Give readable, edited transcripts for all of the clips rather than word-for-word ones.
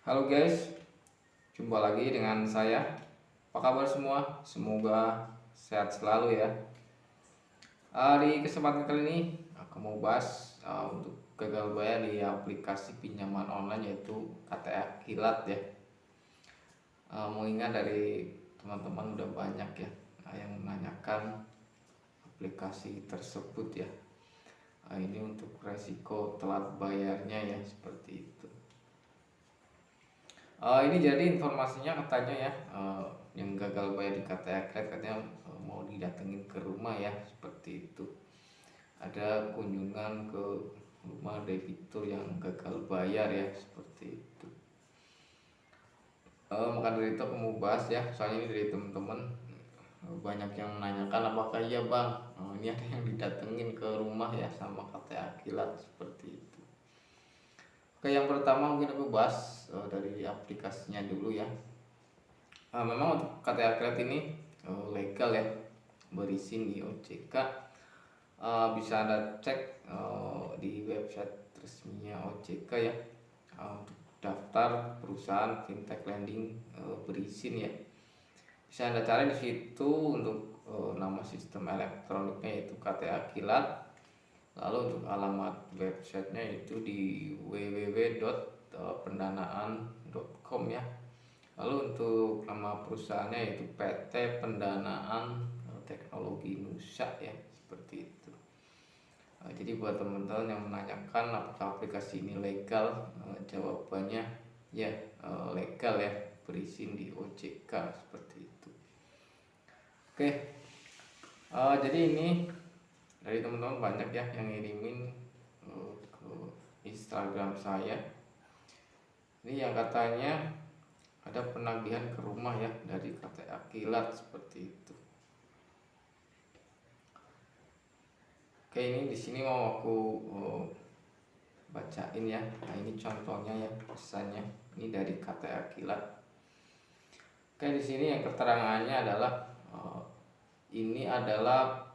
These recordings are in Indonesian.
Halo guys, jumpa lagi dengan saya. Apa kabar semua? Semoga sehat selalu ya. Di kesempatan kali ini aku mau bahas untuk gagal bayar di aplikasi pinjaman online yaitu KTA Kilat ya. Mengingat dari teman-teman udah banyak ya yang menanyakan aplikasi tersebut ya. Ini untuk resiko telat bayarnya ya seperti itu. Ini jadi informasinya katanya ya, yang gagal bayar di KTA Kredit katanya mau didatengin ke rumah ya seperti itu. Ada kunjungan ke rumah debitur yang gagal bayar ya seperti itu. Maka dari itu aku mau bahas ya, soalnya ini dari teman-teman banyak yang menanyakan apakah iya bang, ini ada yang didatengin ke rumah ya sama KTA Kilat seperti itu. Oke, yang pertama mungkin aku bahas dari aplikasinya dulu ya. Memang untuk KTA Kredit ini legal ya, berizin di OJK. Bisa Anda cek di website resminya OJK ya, untuk daftar perusahaan fintech lending berizin ya. Bisa Anda cari di situ untuk nama sistem elektroniknya yaitu KTA Kilat. Lalu untuk alamat websitenya itu di www.pendanaan.com ya. Lalu untuk nama perusahaannya yaitu PT Pendanaan Teknologi Nusa ya seperti itu. Jadi buat teman-teman yang menanyakan apakah aplikasi ini legal, jawabannya ya legal ya, berizin di OJK seperti itu. Oke, jadi ini dari teman-teman banyak ya yang ngirimin ke Instagram saya. Ini yang katanya ada penagihan ke rumah ya dari KTA Kilat seperti itu. Oke, ini di sini mau aku bacain ya. Nah, ini contohnya ya, pesannya. Ini dari KTA Kilat. Oke, di sini yang keterangannya adalah ini adalah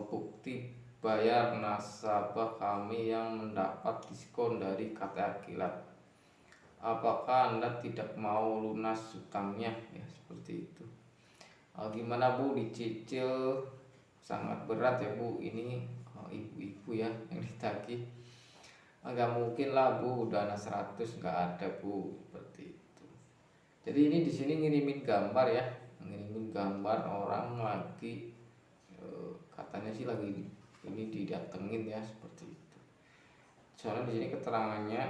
bukti bayar nasabah kami yang mendapat diskon dari KTA Kilat. Apakah Anda tidak mau lunas hutangnya? Ya, seperti itu. Gimana Bu, dicicil sangat berat ya Bu, ini ibu-ibu ya yang ditagih. Nggak mungkin lah Bu, dana 100 nggak ada Bu, seperti itu. Jadi ini di sini ngirimin gambar ya, ngirimin gambar orang lagi katanya sih lagi ini didatengin ya seperti itu. Soalnya di sini keterangannya,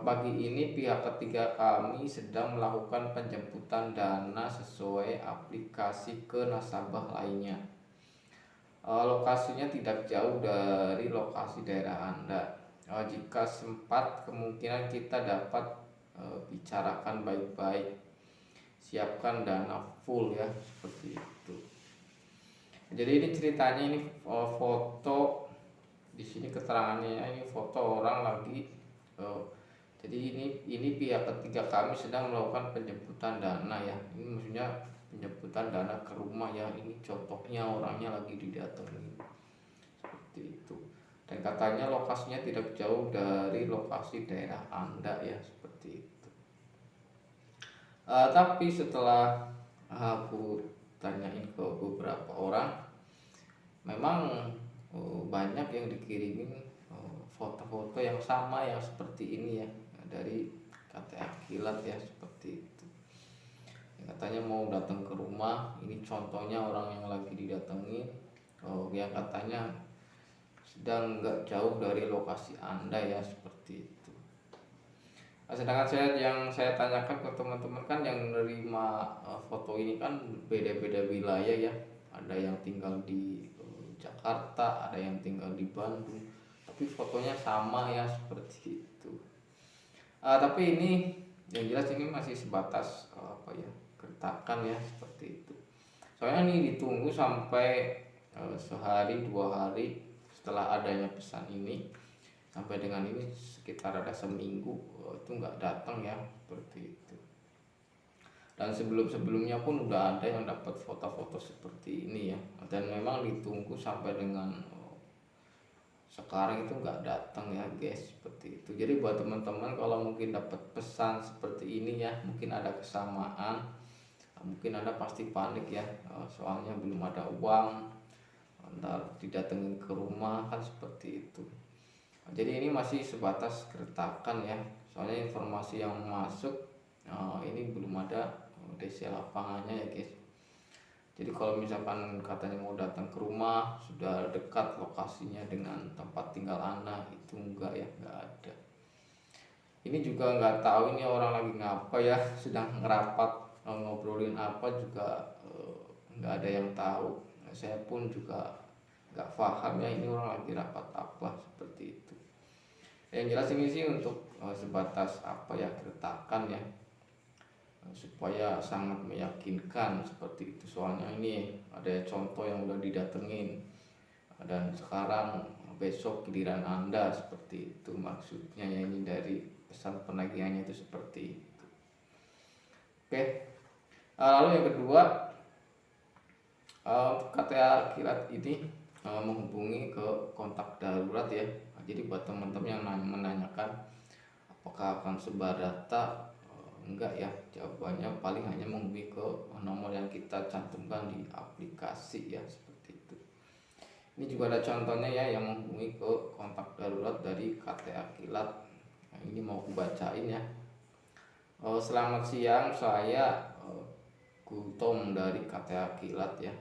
pagi ini pihak ketiga kami sedang melakukan penjemputan dana sesuai aplikasi ke nasabah lainnya. Lokasinya tidak jauh dari lokasi daerah Anda. Jika sempat, kemungkinan kita dapat bicarakan baik-baik. Siapkan dana full ya, seperti itu. Jadi ini ceritanya, ini foto di sini keterangannya, ini foto orang lagi. Jadi ini pihak ketiga kami sedang melakukan penjemputan dana ya. Ini maksudnya penjemputan dana ke rumah ya. Ini contohnya orangnya lagi didatangi seperti itu. Dan katanya lokasinya tidak jauh dari lokasi daerah Anda ya seperti itu. Tapi setelah aku tanyain ke beberapa orang, memang banyak yang dikirimin foto-foto yang sama yang seperti ini ya dari KTA Kilat ya seperti itu. Katanya mau datang ke rumah, ini contohnya orang yang lagi didatangi, yang katanya sedang nggak jauh dari lokasi Anda ya seperti itu. Sedangkan saya tanyakan ke teman-teman kan yang menerima foto ini kan beda-beda wilayah ya. Ada yang tinggal di Jakarta, ada yang tinggal di Bandung, tapi fotonya sama ya seperti itu. Tapi ini yang jelas ini masih sebatas apa ya, gertakan ya seperti itu. Soalnya ini ditunggu sampai sehari 2 hari setelah adanya pesan ini, sampai dengan ini sekitar ada seminggu itu nggak datang ya seperti itu. Dan sebelumnya pun udah ada yang dapat foto-foto seperti ini ya, dan memang ditunggu sampai dengan sekarang itu nggak datang ya guys, seperti itu. Jadi buat teman-teman kalau mungkin dapat pesan seperti ini ya, mungkin ada kesamaan, mungkin Anda pasti panik ya, soalnya belum ada uang, ntar didatengin ke rumah kan seperti itu. Jadi ini masih sebatas keretakan ya, soalnya informasi yang masuk ini belum ada DC lapangannya ya guys. Jadi kalau misalkan katanya mau datang ke rumah, sudah dekat lokasinya dengan tempat tinggal anak, itu enggak ya, enggak ada. Ini juga nggak tahu ini orang lagi ngapa ya, sedang ngerapat, ngobrolin apa juga nggak ada yang tahu. Saya pun juga nggak paham ya ini orang lagi rapat apa, seperti itu. Yang jelas ini sih untuk sebatas apa ya, keretakan ya, supaya sangat meyakinkan seperti itu. Soalnya ini ada contoh yang udah didatengin dan sekarang besok giliran Anda, seperti itu maksudnya ya, ini dari pesan penagihannya itu seperti itu. Oke. Lalu yang kedua, KTA Kilat ini menghubungi ke kontak darurat ya. Jadi buat teman-teman yang menanyakan apakah akan sebar data, enggak ya, jawabannya paling hanya menghubungi ke nomor yang kita cantumkan di aplikasi ya, seperti itu. Ini juga ada contohnya ya, yang menghubungi ke kontak darurat dari KTA Kilat. Nah, ini mau aku bacain ya. Selamat siang, saya Gultom dari KTA Kilat ya.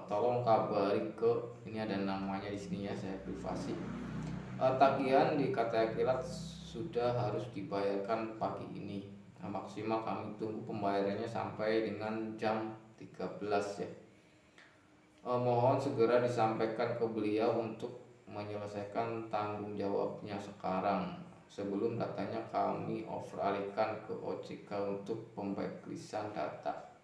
Tolong kabari ke, ini ada namanya di sini ya, saya privasi. Tagihan di KTA Kilat sudah harus dibayarkan pagi ini. Maksimal kami tunggu pembayarannya sampai dengan jam 13 ya. Mohon segera disampaikan ke beliau untuk menyelesaikan tanggung jawabnya sekarang, sebelum datanya kami overalihkan ke OJK untuk pembacklistan data.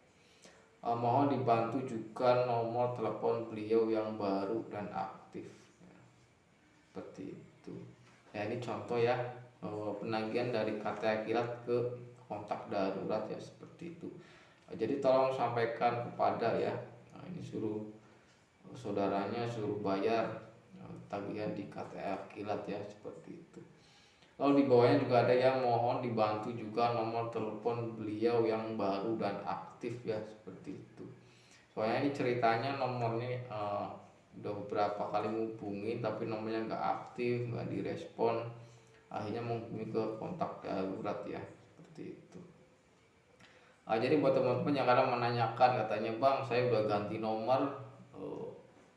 Mohon dibantu juga nomor telepon beliau yang baru dan aktif ya, seperti itu ya. Ini contoh ya, penagihan dari KTA Kilat ke kontak darurat ya, seperti itu. Jadi tolong sampaikan kepada ya, ini suruh saudaranya suruh bayar tagihan di KTA Kilat ya, seperti itu. Lalu di bawahnya juga ada yang mohon dibantu juga nomor telepon beliau yang baru dan aktif ya, seperti itu. Soalnya ini ceritanya nomornya udah beberapa kali menghubungin tapi nomornya nggak aktif, nggak direspon, akhirnya menghubungi ke kontak darurat ya, seperti itu. Jadi buat teman-teman yang kadang menanyakan, katanya bang saya udah ganti nomor,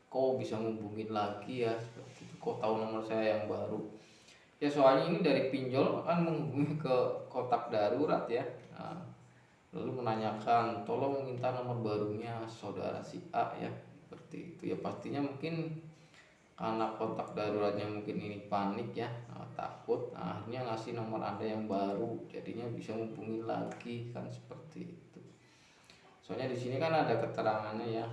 kok bisa menghubungin lagi ya, seperti itu, kok tahu nomor saya yang baru ya. Soalnya ini dari pinjol kan menghubungi ke kontak darurat ya. Nah, lalu menanyakan tolong minta nomor barunya saudara si A ya, seperti itu ya. Pastinya mungkin karena kontak daruratnya mungkin ini panik ya, takut, akhirnya ngasih nomor Anda yang baru, jadinya bisa menghubungi lagi kan, seperti itu. Soalnya di sini kan ada keterangannya ya,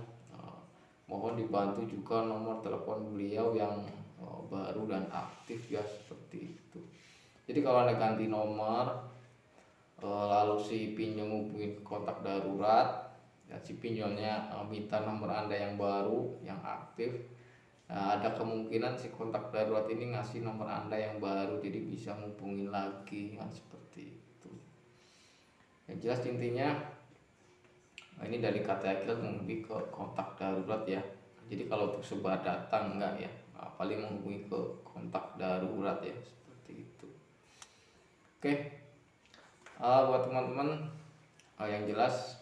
mohon dibantu juga nomor telepon beliau yang baru dan aktif ya, seperti itu. Jadi kalau Anda ganti nomor, lalu si pinjol hubungin kontak darurat dan si pinjolnya minta nomor Anda yang baru yang aktif, ada kemungkinan si kontak darurat ini ngasih nomor Anda yang baru, jadi bisa menghubungin lagi kan, seperti itu. Yang jelas intinya ini dari KTA Kilat menghubungi ke kontak darurat ya. Jadi kalau untuk sebar data enggak ya, paling menghubungi ke kontak darurat ya, seperti itu. Oke. Buat teman-teman yang jelas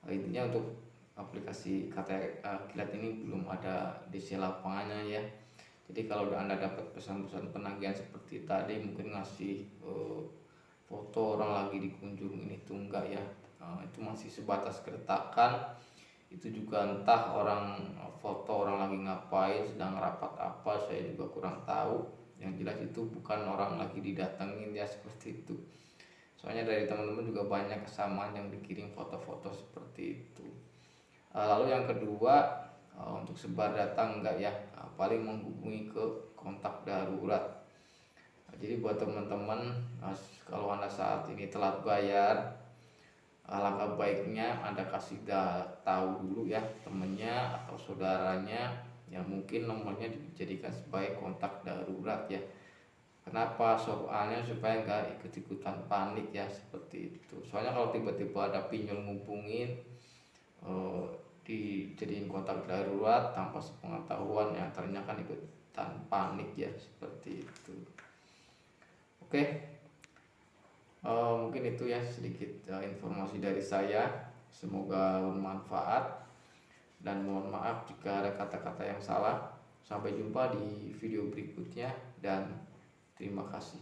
intinya untuk aplikasi KTA Kilat ini belum ada DC lapangannya ya. Jadi kalau Anda dapat pesan-pesan penagihan seperti tadi, mungkin ngasih foto orang lagi dikunjung, ini tuh enggak ya, itu masih sebatas keretakan. Itu juga entah orang foto orang lagi ngapain, sedang rapat apa, saya juga kurang tahu. Yang jelas itu bukan orang lagi didatengin ya, seperti itu. Soalnya dari teman-teman juga banyak kesamaan yang dikirim foto-foto seperti itu. Lalu yang kedua, untuk sebar data enggak ya, paling menghubungi ke kontak darurat. Jadi buat teman-teman, kalau Anda saat ini telat bayar, alangkah baiknya Anda kasih tahu dulu ya temennya atau saudaranya ya mungkin nomornya dijadikan sebagai kontak darurat ya. Kenapa? Soalnya supaya nggak ikut-ikutan panik ya, seperti itu. Soalnya kalau tiba-tiba ada pinjol ngubungin, eh, dijadiin kontak darurat tanpa sepengetahuan ya, ternyata kan ikutan panik ya, seperti itu. Oke, mungkin itu ya sedikit informasi dari saya. Semoga bermanfaat dan mohon maaf jika ada kata-kata yang salah. Sampai jumpa di video berikutnya dan terima kasih.